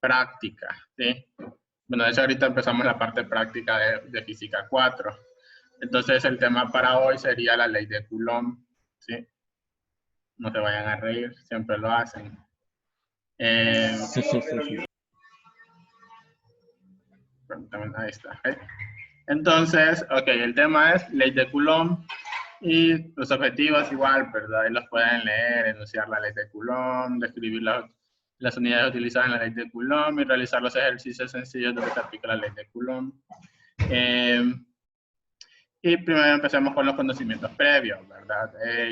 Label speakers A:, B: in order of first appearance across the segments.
A: práctica, ¿sí? Bueno, de hecho ahorita empezamos la parte práctica de física 4. Entonces el tema para hoy sería la ley de Coulomb, ¿sí? No se vayan a reír, siempre lo hacen. Ahí está. ¿Okay? Entonces, ok, el tema es ley de Coulomb y los objetivos igual, ¿verdad? Ahí los pueden leer, enunciar la ley de Coulomb, describir las unidades utilizadas en la ley de Coulomb y realizar los ejercicios sencillos donde se aplica la ley de Coulomb. Y primero empecemos con los conocimientos previos, ¿verdad?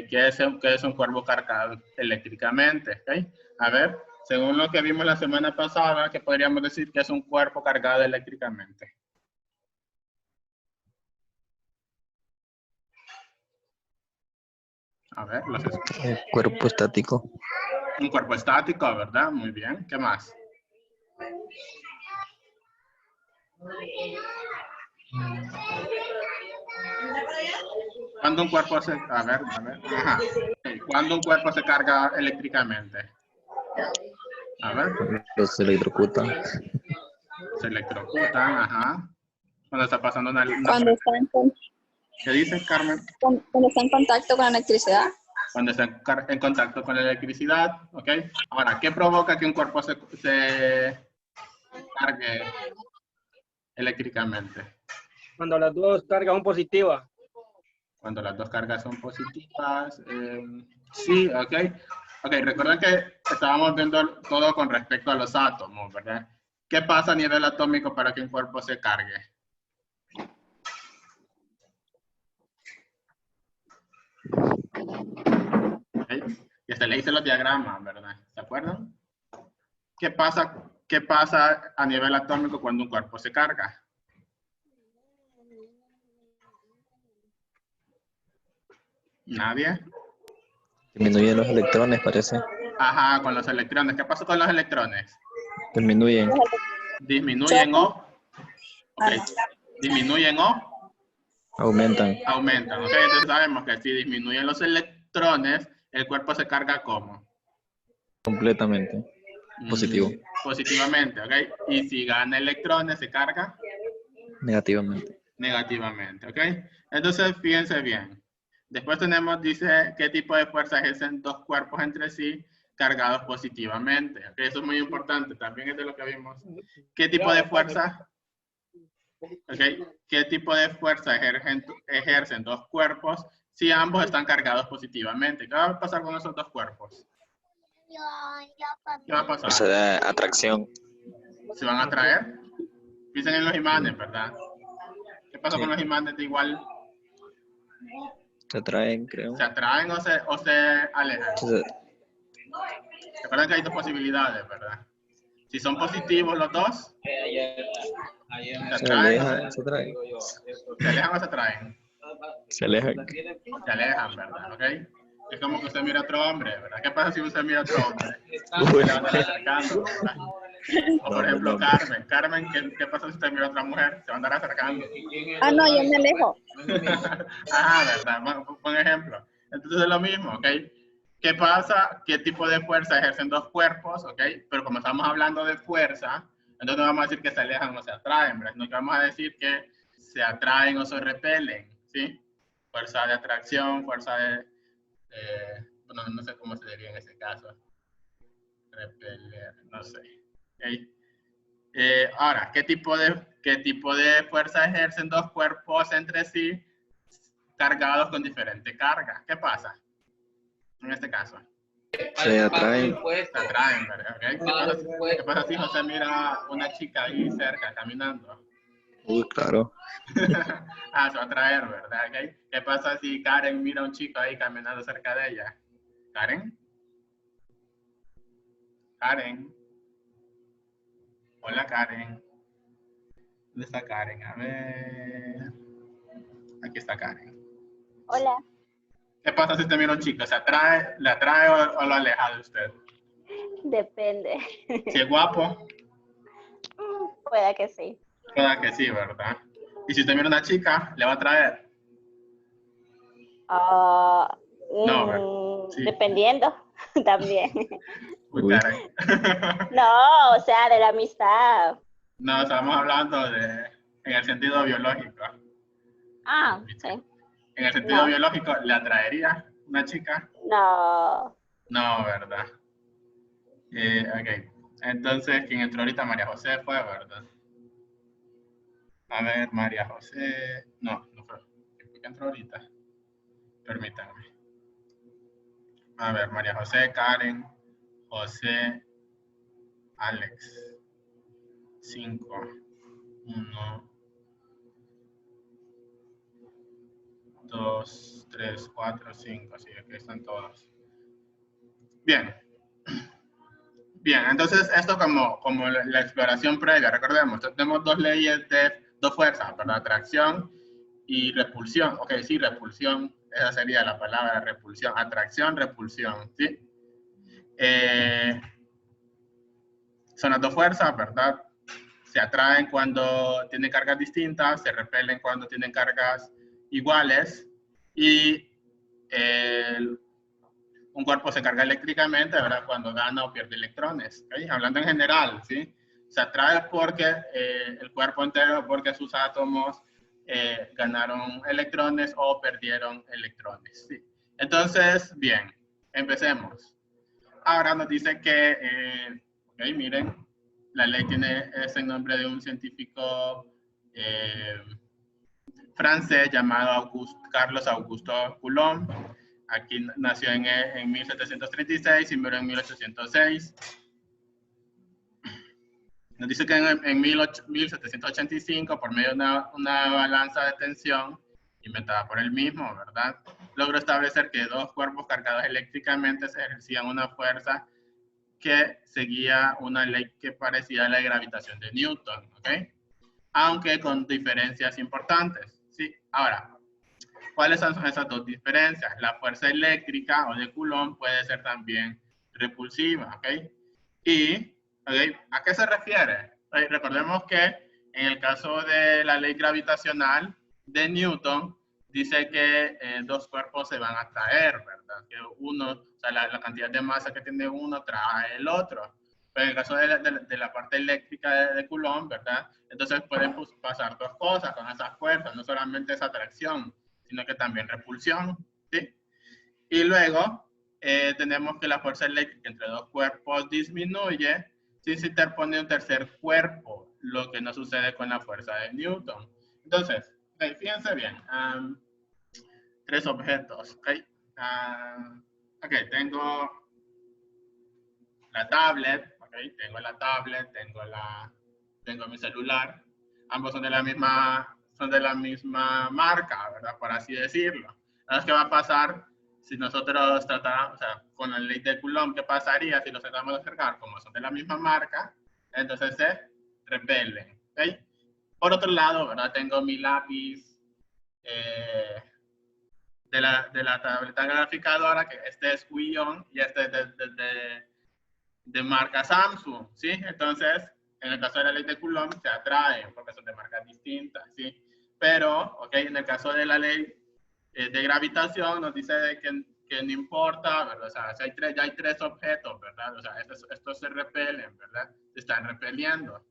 A: ¿Qué es un cuerpo cargado eléctricamente? ¿Okay? A ver, según lo que vimos la semana pasada, ¿qué podríamos decir que es un cuerpo cargado eléctricamente? A ver, los escucho.
B: Cuerpo estático.
A: Un cuerpo estático, ¿verdad? Muy bien. ¿Qué más? ¿Cuándo un cuerpo se... A ver. Ajá. ¿Cuándo un cuerpo se carga eléctricamente? A ver.
B: Los electrocutan.
A: Se electrocutan, ajá. Cuando está pasando una
C: Cuando está
A: ¿Qué dices, Carmen?
C: cuando está en contacto con la electricidad.
A: Cuando está en contacto con la electricidad, ¿ok? Ahora, ¿qué provoca que un cuerpo se cargue eléctricamente?
D: Cuando las dos cargas son positivas.
A: Cuando las dos cargas son positivas, sí, ¿ok? Ok, recuerden que estábamos viendo todo con respecto a los átomos, ¿verdad? ¿Qué pasa a nivel atómico para que un cuerpo se cargue? ¿Okay? Y hasta le hice los diagramas, ¿verdad? ¿Se acuerdan? ¿Qué pasa a nivel atómico cuando un cuerpo se carga? ¿Nadie?
B: Disminuyen los electrones, parece.
A: Ajá, con los electrones. ¿Qué pasa con los electrones?
B: Disminuyen.
A: ¿Disminuyen o? Okay. ¿Disminuyen o?
B: Aumentan.
A: Aumentan, ¿ok? Entonces sabemos que si disminuyen los electrones, el cuerpo se carga ¿cómo?
B: Completamente. Positivo.
A: Positivamente, ¿ok? Y si gana electrones, ¿se carga?
B: Negativamente.
A: Negativamente, ¿ok? Entonces, fíjense bien. Después tenemos, dice, ¿qué tipo de fuerza ejercen dos cuerpos entre sí cargados positivamente? ¿Okay? Eso es muy importante, también es de lo que vimos. ¿Qué tipo de fuerza? ¿Okay? ¿Qué tipo de fuerza ejercen dos cuerpos si ambos están cargados positivamente? ¿Qué va a pasar con esos dos cuerpos? ¿Qué va a pasar?
B: Fuerza de atracción.
A: ¿Se van a atraer? Piensen en los imanes, ¿verdad? ¿Qué pasa con los imanes de igual?
B: Se atraen, creo.
A: ¿Se atraen o se alejan? Recuerden que hay dos posibilidades, ¿verdad? Si son positivos los dos, ¿se atraen?
B: Se atraen.
A: ¿Se alejan o se atraen?
B: Se alejan.
A: Se alejan, ¿verdad? ¿Ok? Es como que usted mira a otro hombre, ¿verdad? ¿Qué pasa si usted mira a otro hombre? Se le van a estar acercando, ¿verdad? O por ejemplo, Carmen. Carmen, ¿qué pasa si usted mira a otra mujer? Se va a andar acercando.
C: Ah, no, yo me alejo.
A: Ajá, ¿verdad? Bueno, buen ejemplo. Entonces es lo mismo, ¿ok? ¿Qué pasa? ¿Qué tipo de fuerza ejercen dos cuerpos? ¿Ok? Pero como estamos hablando de fuerza, entonces no vamos a decir que se alejan o se atraen, ¿verdad? No vamos a decir que se atraen o se repelen, ¿sí? Fuerza de atracción, fuerza de... bueno, no sé cómo se diría en ese caso. Repeler, no sé. ¿Okay? Ahora, ¿qué tipo de fuerza ejercen dos cuerpos entre sí cargados con diferente carga? ¿Qué pasa en este caso?
B: Se atraen.
A: Se atraen, ¿verdad? ¿Okay? ¿Qué pasa si José mira a una chica ahí cerca caminando?
B: Claro.
A: Ah, se va a atraer, ¿verdad? ¿Okay? ¿Qué pasa si Karen mira a un chico ahí caminando cerca de ella? ¿Karen? Karen. Hola, Karen. ¿Dónde está Karen? A ver. Aquí está Karen.
C: Hola.
A: ¿Qué pasa si usted mira a un chico? ¿Le atrae o lo aleja de usted?
C: Depende.
A: Si es guapo,
C: Pueda que sí.
A: pueda que sí, ¿verdad? Y si usted mira a una chica, ¿le va a atraer?
C: Ah,
A: No, ¿verdad? Sí.
C: dependiendo. También.
A: Uy,
B: Uy.
A: caray.
C: No, o sea, de la amistad.
A: No, estamos hablando en el sentido biológico.
C: Ah, sí.
A: En el sentido
C: No,
A: biológico, ¿le atraería una chica?
C: no.
A: No, ¿verdad? Ok. Entonces, ¿quién entró ahorita? María José fue, ¿verdad? A ver, María José. No, no fue. ¿Quién entró ahorita? Permítanme. A ver, María José, Karen, José, Alex. 5, 1, 2, 3, 4, 5. Sí, aquí están todos. Bien. Bien, entonces esto como la exploración previa, recordemos, tenemos dos leyes dos fuerzas, ¿verdad? Atracción y repulsión. Ok, sí, repulsión, esa sería la palabra repulsión. Atracción, repulsión, ¿sí? Son las dos fuerzas, ¿verdad? Se atraen cuando tienen cargas distintas, se repelen cuando tienen cargas iguales y un cuerpo se carga eléctricamente, ¿verdad? Cuando gana o pierde electrones. ¿Okay? Hablando en general, ¿sí? Se atrae porque el cuerpo entero, porque sus átomos ganaron electrones o perdieron electrones. ¿Sí? Entonces, bien, empecemos. Ahora nos dice que, ok, miren, la ley tiene ese nombre de un científico francés llamado Carlos Augusto Coulomb. Aquí nació en 1736 y murió en 1806. Nos dice que en 1785, por medio de una balanza de tensión inventada por él mismo, ¿verdad? Logró establecer que dos cuerpos cargados eléctricamente se ejercían una fuerza que seguía una ley que parecía la de gravitación de Newton, ¿ok? Aunque con diferencias importantes, ¿sí? Ahora, ¿cuáles son esas dos diferencias? La fuerza eléctrica o de Coulomb puede ser también repulsiva, ¿ok? Y, ¿okay? ¿A qué se refiere? Recordemos que en el caso de la ley gravitacional de Newton, dice que dos cuerpos se van a atraer, ¿verdad? Que uno, o sea, la cantidad de masa que tiene uno trae el otro. Pero en el caso de la parte eléctrica de Coulomb, ¿verdad? Entonces pueden pasar dos cosas con esas fuerzas, no solamente esa atracción, sino que también repulsión, ¿sí? Y luego tenemos que la fuerza eléctrica entre dos cuerpos disminuye si se interpone un tercer cuerpo, lo que no sucede con la fuerza de Newton. Entonces, okay, fíjense bien, tres objetos, ¿ok? Ok, tengo la tablet, ¿ok? Tengo la tablet, tengo mi celular, ambos son de la misma marca, ¿verdad? Por así decirlo. ¿Qué va a pasar si nosotros tratamos, o sea, con la ley de Coulomb, qué pasaría si los tratamos de acercar? Como son de la misma marca, entonces se repelen, ¿ok? Por otro lado, ¿verdad? Tengo mi lápiz de la tableta graficadora, que este es Huion y este es de marca Samsung, ¿sí? Entonces, en el caso de la ley de Coulomb, se atraen porque son de marcas distintas, ¿sí? Pero, ok, en el caso de la ley de gravitación, nos dice que no importa, ¿verdad? O sea, si ya hay tres objetos, ¿verdad? O sea, estos se repelen, ¿verdad? Se están repeliendo.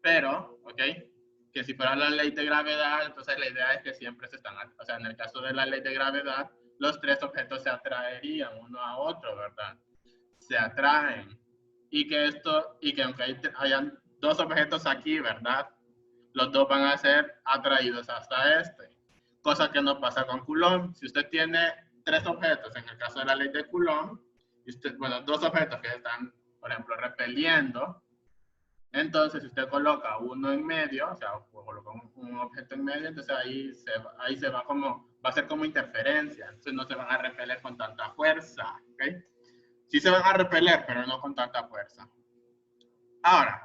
A: Pero, ok, que si fuera la ley de gravedad, entonces la idea es que siempre se están, o sea, en el caso de la ley de gravedad, los tres objetos se atraerían uno a otro, ¿verdad? Se atraen. Y que aunque hayan dos objetos aquí, ¿verdad? Los dos van a ser atraídos hasta este. Cosa que no pasa con Coulomb. Si usted tiene tres objetos, en el caso de la ley de Coulomb, bueno, dos objetos que están, por ejemplo, repeliendo, entonces si usted coloca uno en medio, o sea, coloca un objeto en medio, entonces ahí se va a ser como interferencia, entonces no se van a repeler con tanta fuerza, ¿ok? Sí se van a repeler, pero no con tanta fuerza. Ahora,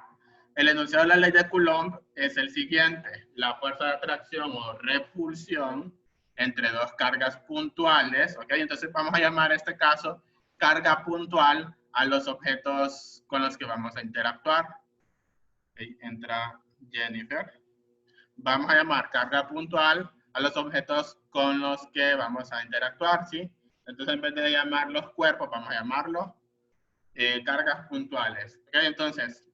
A: el enunciado de la ley de Coulomb es el siguiente. La fuerza de atracción o repulsión entre dos cargas puntuales, ¿ok? Entonces vamos a llamar a este caso carga puntual a los objetos con los que vamos a interactuar. Okay, entra Jennifer. Vamos a llamar carga puntual a los objetos con los que vamos a interactuar, ¿sí? Entonces, en vez de llamar los cuerpos, vamos a llamarlos cargas puntuales. ¿Okay? Entonces,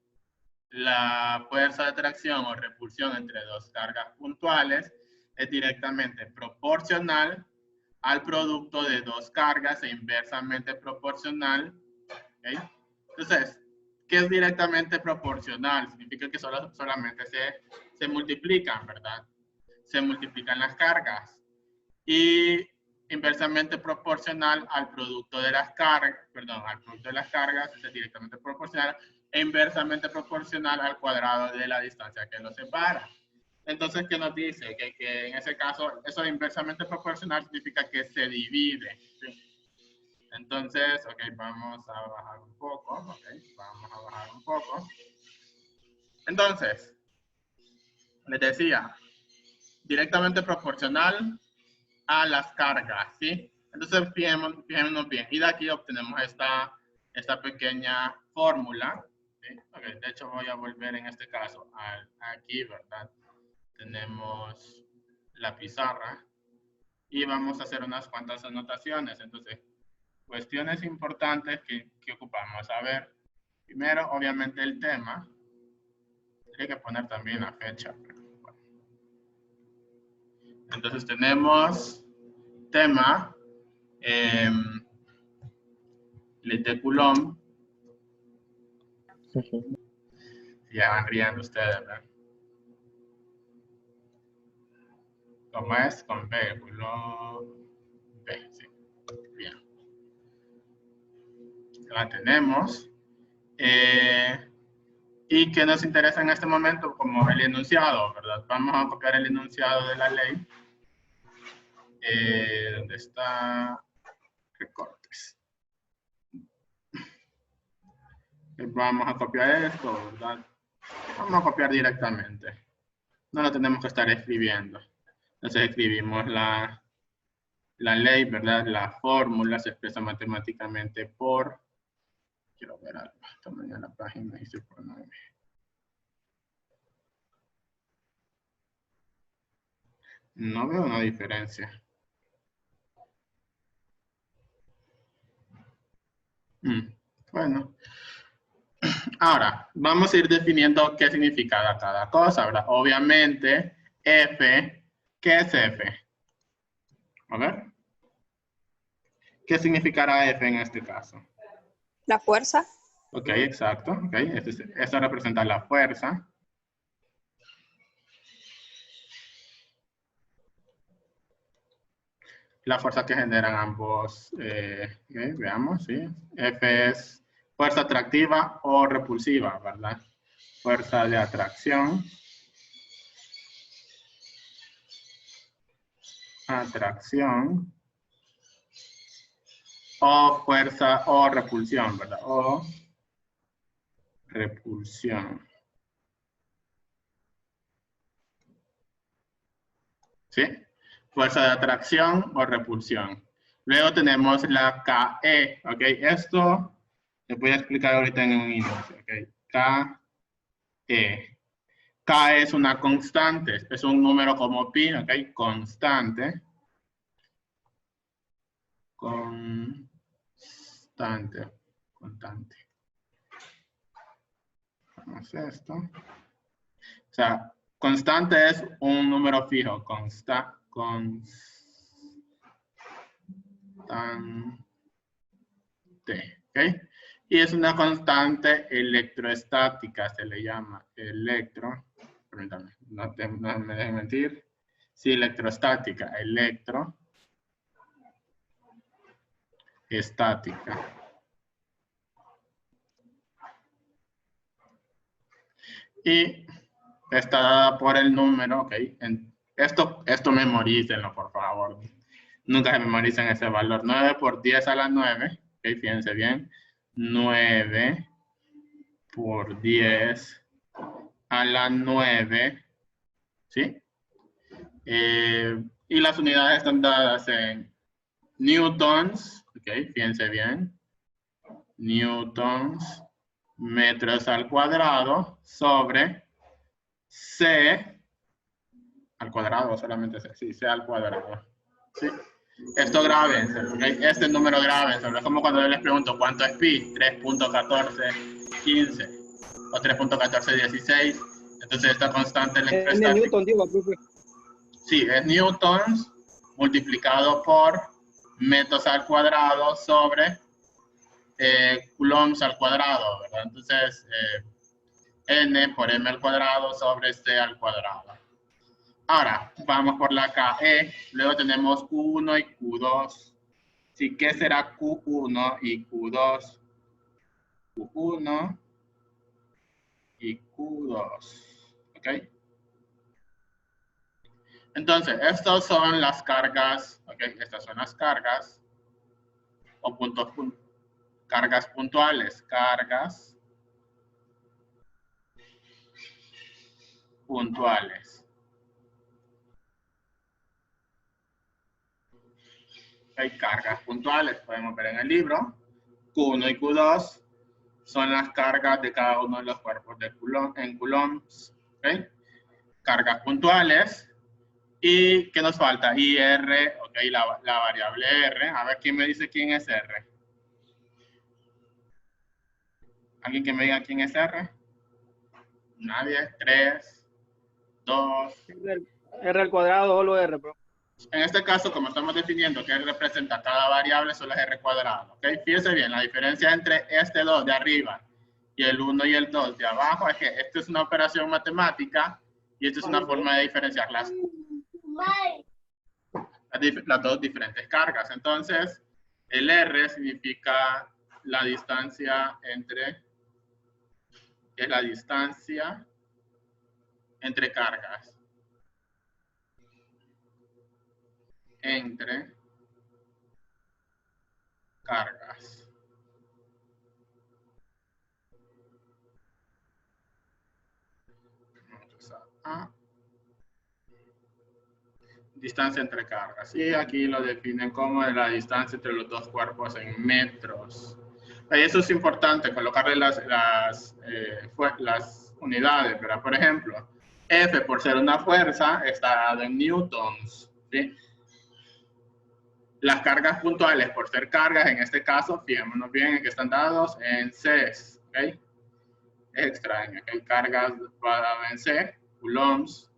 A: la fuerza de atracción o repulsión entre dos cargas puntuales es directamente proporcional al producto de dos cargas e inversamente proporcional. ¿Okay? Entonces, ¿qué es directamente proporcional? Significa que solamente se multiplican, ¿verdad? Se multiplican las cargas. Y inversamente proporcional al producto de las cargas, al producto de las cargas es directamente proporcional e inversamente proporcional al cuadrado de la distancia que los separa. Entonces, ¿qué nos dice? Que en ese caso, eso de inversamente proporcional significa que se divide. ¿Sí? Entonces, ok, vamos a bajar un poco. Ok, vamos a bajar un poco. Entonces, les decía, directamente proporcional a las cargas, ¿sí? Entonces, fijémonos bien. Y de aquí obtenemos esta pequeña fórmula. ¿Sí? Okay, de hecho, voy a volver en este caso aquí, ¿verdad? Tenemos la pizarra. Y vamos a hacer unas cuantas anotaciones. Entonces, cuestiones importantes que ocupamos. A ver, primero, obviamente, el tema. Tiene que poner también la fecha. Entonces, tenemos tema, de Coulomb. Ya van riendo ustedes, ¿verdad? ¿Cómo es? Con B, Coulomb B, sí. Bien. La tenemos. Y que nos interesa en este momento como el enunciado, ¿verdad? Vamos a copiar el enunciado de la ley. ¿Dónde está? Recortes. Vamos a copiar esto, ¿verdad? Vamos a copiar directamente. No lo tenemos que estar escribiendo. Entonces escribimos la ley, ¿verdad? La fórmula se expresa matemáticamente por... Quiero ver algo. Tamaño de la página hice por 9. No veo una diferencia. Bueno. Ahora, vamos a ir definiendo qué significa cada cosa, ¿verdad? Obviamente, F, ¿qué es F? A ver. ¿Qué significará F en este caso?
E: La fuerza.
A: Ok, exacto. Okay. Esto representa la fuerza. La fuerza que generan ambos. Veamos, ¿sí? F es fuerza atractiva o repulsiva, ¿verdad? Fuerza de atracción. Atracción. O fuerza o repulsión, ¿verdad? O repulsión. ¿Sí? Fuerza de atracción o repulsión. Luego tenemos la KE, ¿ok? Esto les voy a explicar ahorita en un inicio, ¿ok? KE. K es una constante, es un número como pi, ¿ok? Constante. Constante. Vamos a esto. O sea, constante es un número fijo. Constante. ¿Ok? Y es una constante electroestática, se le llama permítame, no me dejen mentir. Sí, electroestática, electroestática. Y está dada por el número, ok. Esto memorícenlo, por favor. Nunca se memoricen ese valor. 9 por 10 a la 9. Ok, fíjense bien. 9 por 10 a la 9. ¿Sí? Y las unidades están dadas en newtons. Ok, fíjense bien. Newtons, metros al cuadrado, sobre C al cuadrado, solamente C, sí, C al cuadrado. ¿Sí? Esto grábenselo, ¿ok? Este número grábenselo. Es como cuando yo les pregunto, ¿cuánto es pi? 3.1415 o 3.1416. Entonces, esta constante
D: En
A: electrostática...
D: Newton, digo, profe.
A: Sí, es newtons multiplicado por metros al cuadrado sobre coulombs al cuadrado, ¿verdad? Entonces, n por m al cuadrado sobre c al cuadrado. Ahora, vamos por la KE. Luego tenemos Q1 y Q2. Sí, ¿qué será Q1 y Q2? Q1 y Q2. ¿Ok? Entonces, estas son las cargas. ¿Ok? Estas son las cargas. O puntos, cargas puntuales. Cargas puntuales. Hay cargas puntuales, podemos ver en el libro. Q1 y Q2 son las cargas de cada uno de los cuerpos de Coulomb, en coulombs. ¿Okay? Cargas puntuales. ¿Y qué nos falta? IR, ok, la variable R. A ver, ¿quién me dice quién es R? ¿Alguien que me diga quién es R? Nadie. 3, 2.
D: R al cuadrado, solo R, profe.
A: En este caso, como estamos definiendo que representa cada variable, solo es R cuadrado. ¿Ok? Fíjense bien, la diferencia entre este 2 de arriba y el 1 y el 2 de abajo es que esto es una operación matemática y esto es una forma de diferenciar las dos diferentes cargas. Entonces, el R significa la distancia entre, es la distancia entre cargas. Entre cargas. Distancia entre cargas. Y aquí lo definen como la distancia entre los dos cuerpos en metros. Y eso es importante, colocarle las unidades, ¿verdad? Por ejemplo, F por ser una fuerza está dado en newtons, ¿sí? Las cargas puntuales por ser cargas, en este caso, fijémonos bien en que están dados en Cs, ¿ok? Es extraño, ¿ok? Cargas dadas en C, coulombs.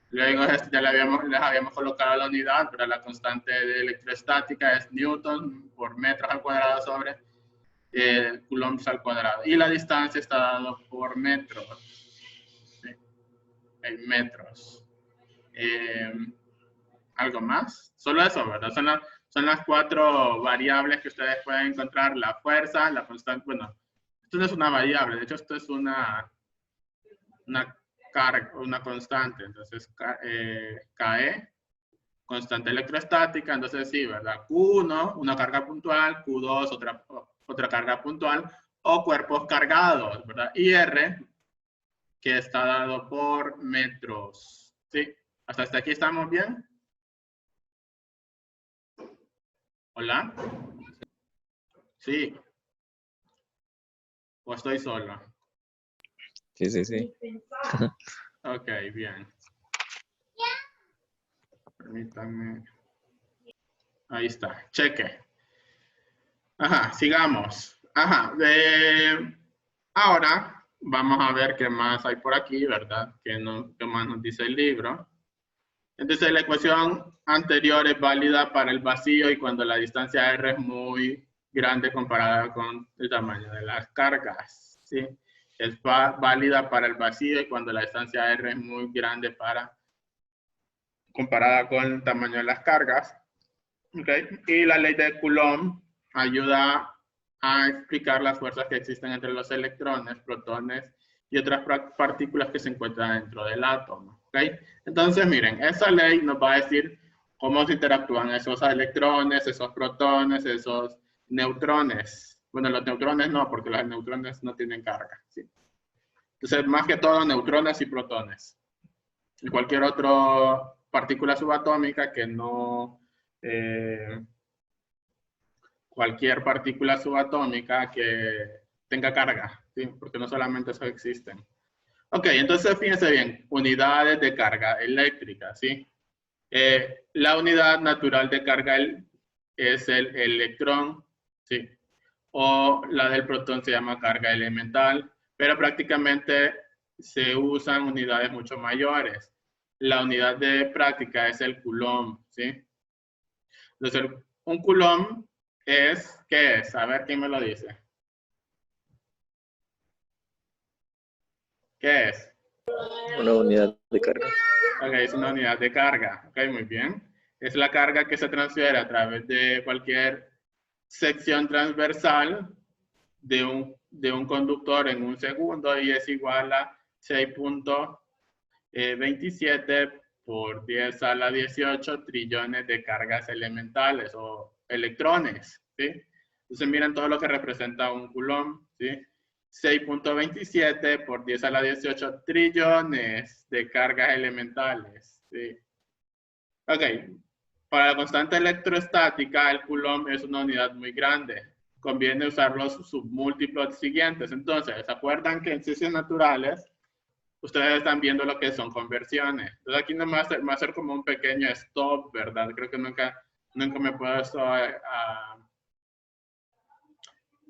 A: Luego ya les habíamos colocado la unidad, pero la constante de electrostática es newton por metros al cuadrado sobre coulombs al cuadrado. Y la distancia está dada por metros. ¿Sí? En metros. ¿Algo más? Solo eso, ¿verdad? Son las 4 variables que ustedes pueden encontrar. La fuerza, la constante, bueno, esto no es una variable, de hecho esto es una constante. Entonces, KE, constante electrostática. Entonces, sí, ¿verdad? Q1, una carga puntual, Q2, otra carga puntual, o cuerpos cargados, ¿verdad? IR, que está dado por metros. ¿Sí? ¿Hasta aquí estamos bien? ¿Hola? Sí. ¿O estoy solo?
B: Sí, sí, sí.
A: Ok, bien. Permítanme. Ahí está. Cheque. Ajá, sigamos. Ajá. Ahora vamos a ver qué más hay por aquí, ¿verdad? ¿Qué más nos dice el libro? Entonces, la ecuación anterior es válida para el vacío y cuando la distancia R es muy grande comparada con el tamaño de las cargas, ¿sí? Es válida para el vacío y cuando la distancia R es muy grande comparada con el tamaño de las cargas. ¿Okay? Y la ley de Coulomb ayuda a explicar las fuerzas que existen entre los electrones, protones y otras partículas que se encuentran dentro del átomo. ¿Okay? Entonces, miren, esa ley nos va a decir cómo se interactúan esos electrones, esos protones, esos neutrones. Bueno, los neutrones no, porque los neutrones no tienen carga. ¿Sí? Entonces, más que todo, neutrones y protones. Y cualquier otra partícula subatómica que no... cualquier partícula subatómica que tenga carga, ¿sí? Porque no solamente eso existen. Ok, entonces fíjense bien, unidades de carga eléctrica, ¿sí? La unidad natural de carga es el electrón, ¿sí? O la del protón se llama carga elemental, pero prácticamente se usan unidades mucho mayores. La unidad de práctica es el coulomb, ¿sí? Entonces, un coulomb es, ¿qué es? A ver, ¿quién me lo dice? ¿Qué es?
B: Una unidad de carga.
A: Ok, es una unidad de carga. Ok, muy bien. Es la carga que se transfiere a través de cualquier sección transversal de un conductor en un segundo y es igual a 6.27 por 10 a la 18 trillones de cargas elementales o electrones, ¿sí? Entonces miren todo lo que representa un coulomb, ¿sí? 6.27 por 10 a la 18 trillones de cargas elementales, ¿sí? Ok, para la constante electrostática, el coulomb es una unidad muy grande. Conviene usar los submúltiplos siguientes. Entonces, ¿se acuerdan que en ciencias naturales ustedes están viendo lo que son conversiones? Entonces, aquí nomás va a ser como un pequeño stop, ¿verdad? Creo que nunca me he puesto a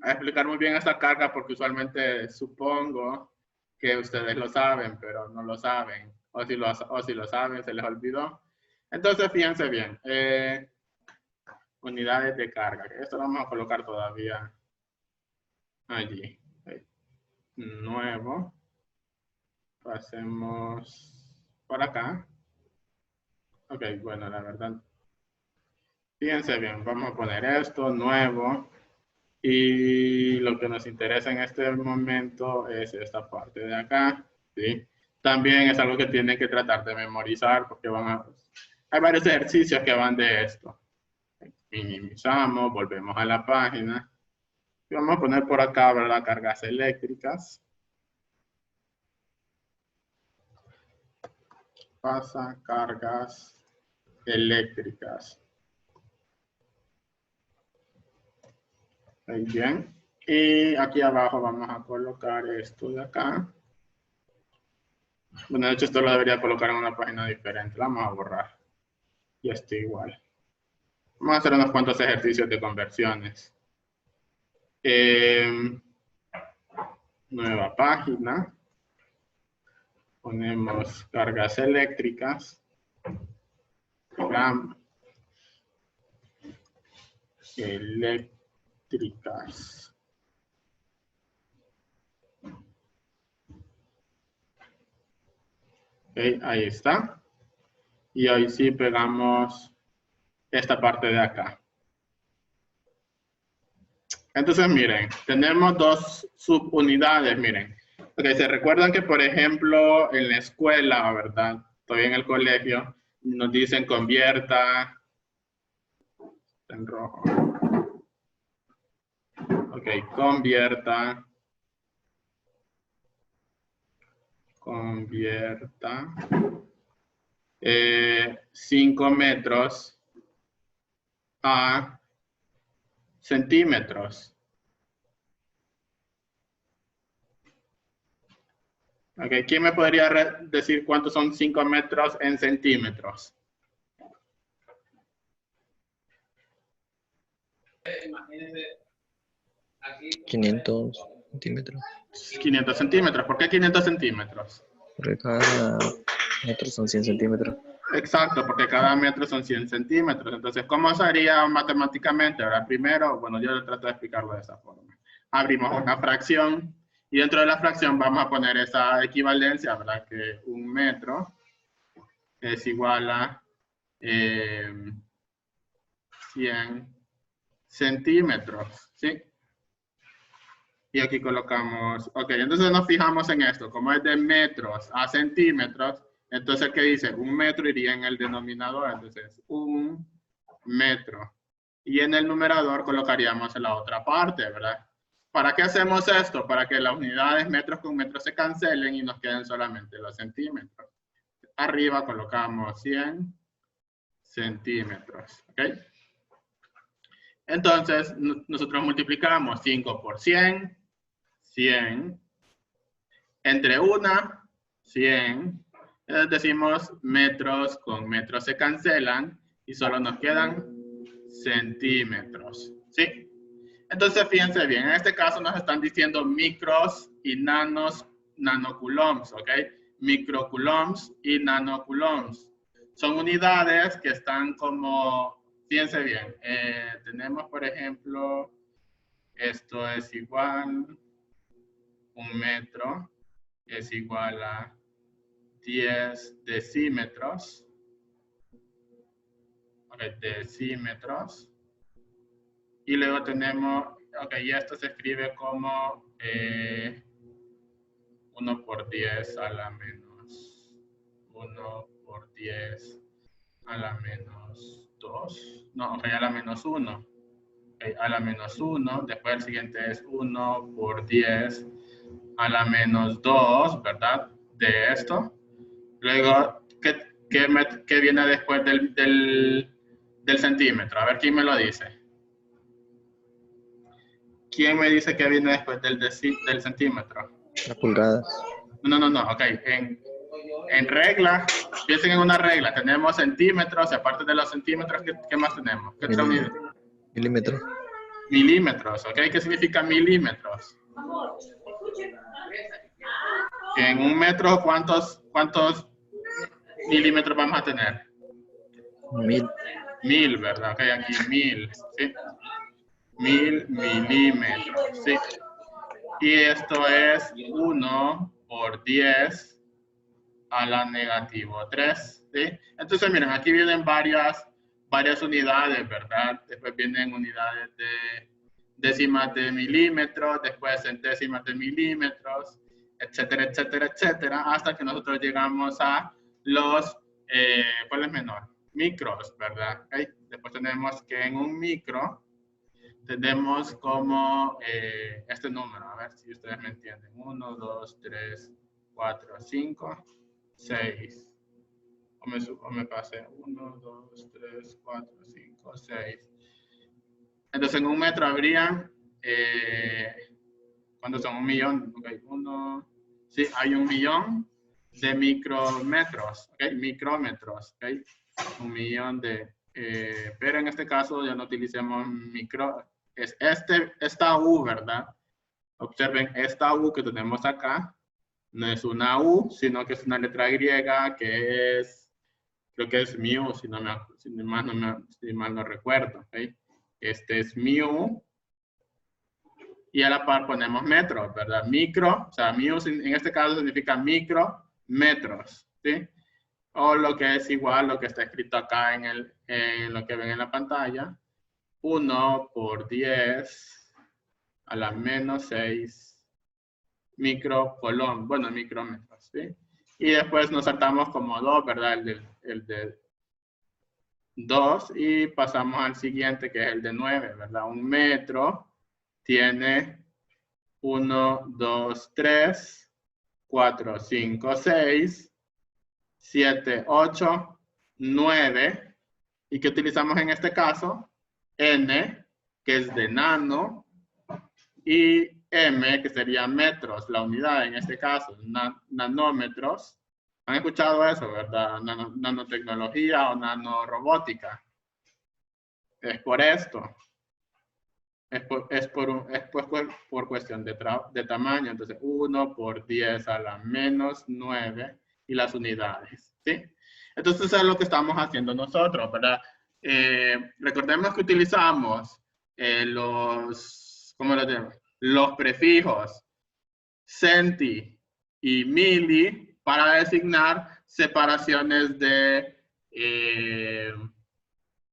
A: explicar muy bien esta carga porque usualmente supongo que ustedes lo saben, pero no lo saben. O si lo saben, se les olvidó. Entonces, fíjense bien. Unidades de carga. Esto lo vamos a colocar todavía allí. Nuevo. Pasemos por acá. Ok, bueno, la verdad. Fíjense bien, vamos a poner esto, nuevo. Y lo que nos interesa en este momento es esta parte de acá, ¿sí? También es algo que tienen que tratar de memorizar porque hay varios ejercicios que van de esto. Minimizamos, volvemos a la página. Y vamos a poner por acá, ¿verdad? Cargas eléctricas. Pasa cargas eléctricas. Muy bien. Y aquí abajo vamos a colocar esto de acá. Bueno, de hecho esto lo debería colocar en una página diferente. La vamos a borrar. Y esto igual. Vamos a hacer unos cuantos ejercicios de conversiones. Nueva página. Ponemos cargas eléctricas. Eléctricas. Okay, ahí está. Y ahí sí pegamos esta parte de acá. Entonces, miren, tenemos dos subunidades, miren. Okay, se recuerdan que, por ejemplo, en la escuela, ¿verdad? Todavía en el colegio, nos dicen convierta en rojo. Ok, convierta 5 metros a centímetros. Ok, ¿quién me podría decir cuántos son 5 metros en centímetros?
B: 500 centímetros.
A: 500 centímetros. ¿Por qué 500 centímetros?
B: Porque cada metro son 100 centímetros.
A: Exacto, porque cada metro son 100 centímetros. Entonces, ¿cómo se haría matemáticamente? Ahora, primero, bueno, yo trato de explicarlo de esa forma. Abrimos una fracción y dentro de la fracción vamos a poner esa equivalencia, ¿verdad? Que 1 metro es igual a 100 centímetros, ¿sí? Y aquí colocamos, ok, entonces nos fijamos en esto, como es de metros a centímetros, entonces, ¿qué dice? 1 metro iría en el denominador, entonces 1 metro. Y en el numerador colocaríamos en la otra parte, ¿verdad? ¿Para qué hacemos esto? Para que las unidades metros con metros se cancelen y nos queden solamente los centímetros. Arriba colocamos 100 centímetros, ¿ok? Entonces, nosotros multiplicamos 5 por 100, 100, entre 1, 100, Entonces decimos metros con metros se cancelan y solo nos quedan centímetros, ¿sí? Entonces, fíjense bien, en este caso nos están diciendo micros y nanocoulombs, ¿ok? Microcoulombs y nanocoulombs. Son unidades que están como, fíjense bien, tenemos, por ejemplo, esto es igual, 1 metro es igual a 10 decímetros. Ok, decímetros. Y luego tenemos, ok, y esto se escribe como 1 por 10 a la menos 1 por 10 a la menos 2. No, ok, a la menos 1. Okay, a la menos 1. Después el siguiente es 1 por 10 a la menos 2, ¿verdad? De esto. Luego, ¿qué viene después del centímetro? A ver, ¿quién me lo dice? ¿Quién me dice que viene después del centímetro?
B: Las pulgadas.
A: No, ok. En regla, piensen en una regla. Tenemos centímetros, y aparte de los centímetros, ¿qué más tenemos? ¿Qué otra unidad?
B: Milímetro.
A: Milímetros, ¿ok? ¿Qué significa milímetros? En un metro, ¿cuántos milímetros vamos a tener?
B: 1000.
A: 1000, ¿verdad? Ok, aquí 1000, ¿sí? 1000 milímetros, ¿sí? Y esto es 1 por 10 a la negativo 3, ¿sí? Entonces, miren, aquí vienen varias unidades, ¿verdad? Después vienen unidades de décimas de milímetros, después centésimas de milímetros, etcétera, etcétera, etcétera, hasta que nosotros llegamos a los, ¿cuál es menor? Micros, ¿verdad? ¿Okay? Después tenemos que en un micro tenemos como este número, a ver si ustedes me entienden. 1, 2, 3, 4, 5, 6. O me pasé. 1, 2, 3, 4, 5, 6. Entonces en un metro habría, ¿cuántos son? 1 millón. Ok, sí, hay 1 millón de micrómetros, ok, micrómetros, ok. 1 millón de, pero en este caso ya no utilicemos micro, es esta U, ¿verdad? Observen, esta U que tenemos acá, no es una U, sino que es una letra griega que es, creo que es mu, si mal no recuerdo, ¿ok? Este es mu, y a la par ponemos metros, ¿verdad? Micro, o sea, mu en este caso significa micrometros, ¿sí? O lo que es igual, lo que está escrito acá en lo que ven en la pantalla, 1 por 10 a la menos 6 microcoulomb, bueno, micrómetros, ¿sí? Y después nos saltamos como 2, ¿verdad? El de 2 y pasamos al siguiente que es el de 9, ¿verdad? Un metro tiene 1, 2, 3, 4, 5, 6, 7, 8, 9. ¿Y qué utilizamos en este caso? N, que es de nano, y M, que sería metros, la unidad en este caso, nanómetros. ¿Han escuchado eso, verdad? Nanotecnología o nanorobótica. Es por esto. Es por cuestión de tamaño. Entonces, 1 por 10 a la menos 9 y las unidades, ¿sí? Entonces, eso es lo que estamos haciendo nosotros, ¿verdad? Recordemos que utilizamos ¿cómo lo tenemos? Los prefijos centi y mili para designar separaciones de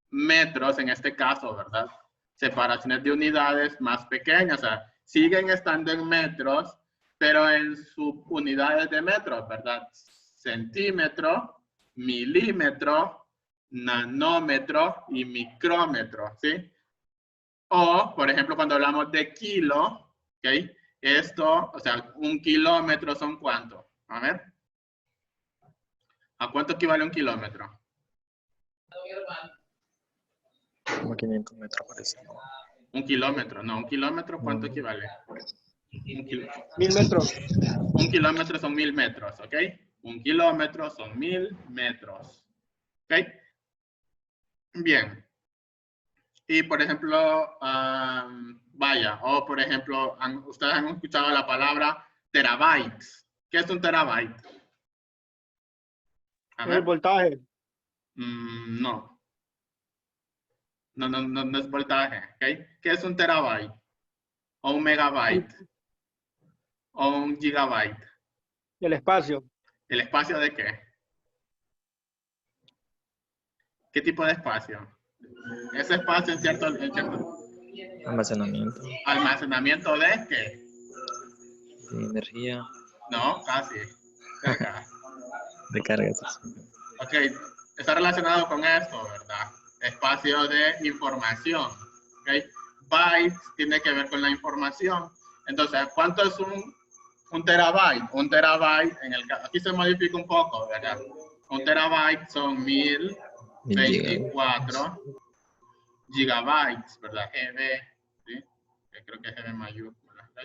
A: metros en este caso, ¿verdad? Separaciones de unidades más pequeñas, o sea, siguen estando en metros, pero en subunidades de metros, ¿verdad? Centímetro, milímetro, nanómetro y micrómetro, ¿sí? O, por ejemplo, cuando hablamos de kilo, ¿ok? Esto, o sea, 1 kilómetro son ¿cuánto? A ver. ¿A cuánto equivale 1 kilómetro?
B: Como 500 metros parece, ¿no?
A: 1 kilómetro, no, 1 kilómetro, ¿cuánto equivale?
D: 1000 metros.
A: 1 kilómetro son 1000 metros, ¿ok? 1 kilómetro son 1000 metros. ¿Ok? Bien. Y por ejemplo, vaya, o por ejemplo, ustedes han escuchado la palabra terabytes. ¿Qué es un terabyte? A
D: El
A: ver.
D: voltaje.
A: No. No es voltaje. ¿Ok? ¿Qué es un terabyte? O un megabyte. O un gigabyte.
D: El espacio.
A: ¿El espacio de qué? ¿Qué tipo de espacio? Ese espacio en cierto
B: Almacenamiento.
A: almacenamiento de qué?
B: De energía.
A: No, casi. Cerca.
B: De cargas.
A: Ok, está relacionado con esto, ¿verdad? Espacio de información. ¿Ok? Bytes tiene que ver con la información. Entonces, ¿cuánto es un terabyte? Un terabyte, aquí se modifica un poco, ¿verdad? Un terabyte son 1024 gigabytes, ¿verdad? GB, ¿sí? Creo que es GB mayúscula, ¿ok?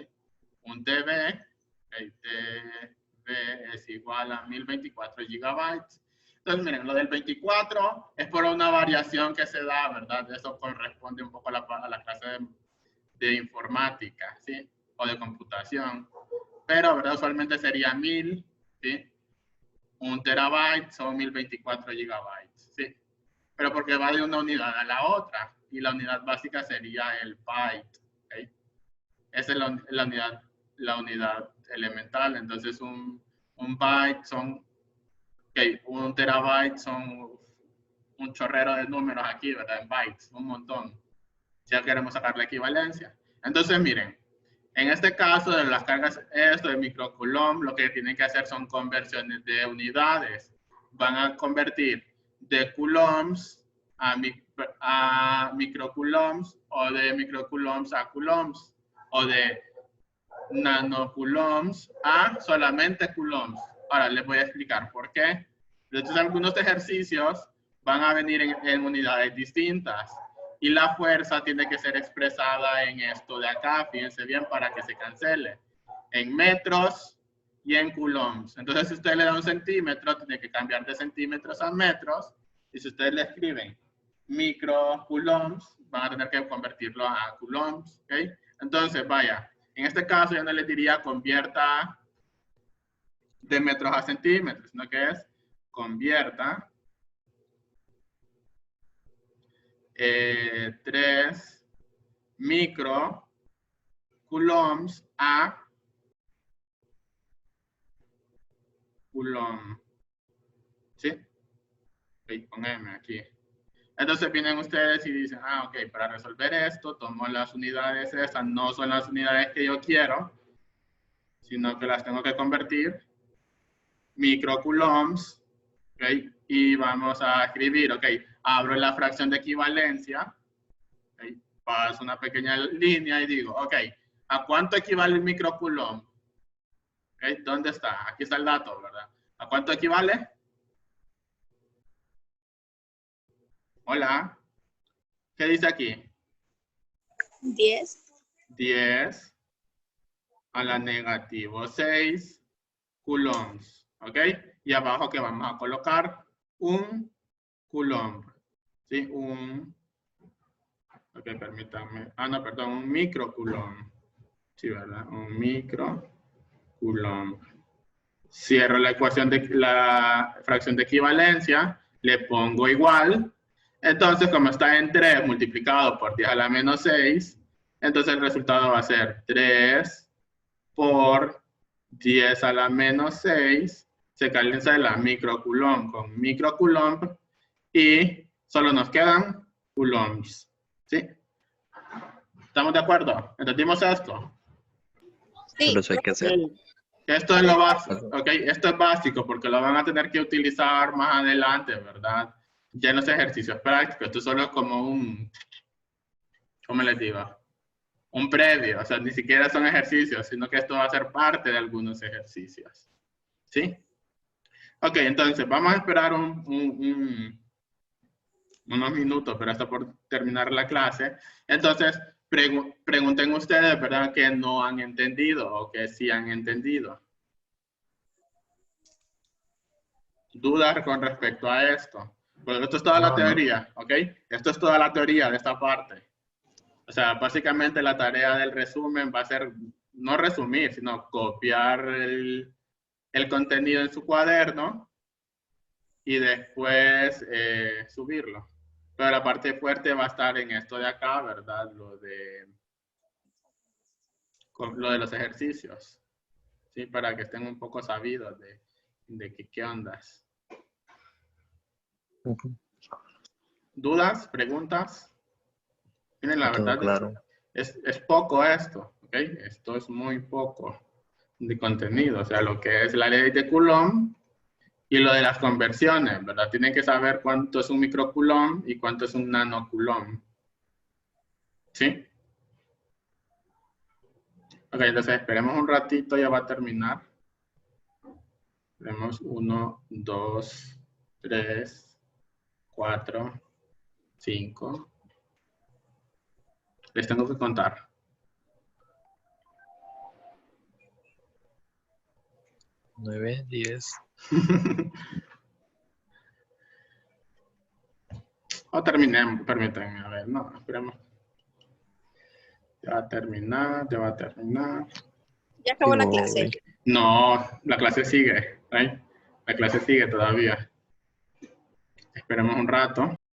A: Un TB, ¿okay? TB es igual a 1024 gigabytes. Entonces, miren, lo del 24 es por una variación que se da, ¿verdad? Eso corresponde un poco a la clase de informática, ¿sí? O de computación. Pero, ¿verdad? Usualmente sería 1000, ¿sí? Un terabyte son 1024 gigabytes, ¿sí? Pero porque va de una unidad a la otra. Y la unidad básica sería el byte, ¿okay? Esa es la unidad elemental. Entonces, un byte son, okay, un terabyte son un chorrero de números aquí, ¿verdad? En bytes, un montón. Ya queremos sacar la equivalencia. Entonces, miren, en este caso de las cargas, esto de microcoulomb, lo que tienen que hacer son conversiones de unidades. Van a convertir de coulombs a microcoulombs, o de microcoulombs a coulombs, o de nanocoulombs a solamente coulombs. Ahora les voy a explicar por qué. Entonces, algunos ejercicios van a venir en unidades distintas. Y la fuerza tiene que ser expresada en esto de acá, fíjense bien, para que se cancele. En metros y en coulombs. Entonces, si usted le da un centímetro, tiene que cambiar de centímetros a metros. Y si ustedes le escriben micro coulombs, van a tener que convertirlo a coulombs. ¿Okay? Entonces, vaya, en este caso yo no le diría convierta de metros a centímetros, sino que es convierta 3 micro coulombs a coulomb. ¿Sí? Ok, con M aquí. Entonces vienen ustedes y dicen, ah, ok, para resolver esto, tomo las unidades esas, no son las unidades que yo quiero, sino que las tengo que convertir microcoulombs, ok, y vamos a escribir, ok, abro la fracción de equivalencia, okay, paso una pequeña línea y digo, ok, ¿a cuánto equivale el microcoulomb? Okay, ¿dónde está? Aquí está el dato, ¿verdad? ¿A cuánto equivale? Hola. ¿Qué dice aquí?
E: 10.
A: 10 a la negativo 6 coulombs, ¿ok? Y abajo que vamos a colocar un coulomb, ¿sí? Ok, permítanme. Ah, no, perdón, un microcoulomb. Sí, ¿verdad? Un microcoulomb. Cierro la ecuación de la fracción de equivalencia, le pongo igual. Entonces, como está en 3 multiplicado por 10 a la menos 6, entonces el resultado va a ser 3 por 10 a la menos 6, se calcula la microcoulomb con microcoulomb y solo nos quedan coulombs. ¿Sí? ¿Estamos de acuerdo? ¿Entendimos esto?
E: Sí.
B: Por eso hay que hacer.
A: Esto es lo básico, ¿ok? Esto es básico porque lo van a tener que utilizar más adelante, ¿verdad? Ya en los ejercicios prácticos. Esto solo es como ¿cómo les digo? Un previo, o sea, ni siquiera son ejercicios, sino que esto va a ser parte de algunos ejercicios. ¿Sí? Ok, entonces vamos a esperar unos minutos, pero hasta por terminar la clase. Entonces, pregunten ustedes, ¿verdad? Que no han entendido o que sí han entendido. ¿Dudas con respecto a esto? Pues esto es toda la teoría, ¿ok? Esto es toda la teoría de esta parte. O sea, básicamente la tarea del resumen va a ser no resumir, sino copiar el contenido en su cuaderno y después subirlo. Pero la parte fuerte va a estar en esto de acá, ¿verdad? Lo de los ejercicios, ¿sí? Para que estén un poco sabidos de qué ondas. ¿Dudas? ¿Preguntas? Miren, la
B: Todo
A: verdad
B: claro.
A: es poco esto, ¿ok? Esto es muy poco de contenido. O sea, lo que es la ley de Coulomb y lo de las conversiones, ¿verdad? Tienen que saber cuánto es un microcoulomb y cuánto es un nanocoulomb. ¿Sí? Ok, entonces esperemos un ratito, ya va a terminar. Tenemos 1, 2, 3, 4, 5. Les tengo que contar.
B: 9, 10.
A: O terminemos, permítanme, a ver, no, esperemos. Ya va a terminar, ya va a terminar.
E: Ya acabó la
B: Digo,
E: clase.
A: No, la clase sigue, ¿right? La clase sigue todavía. Esperemos un rato.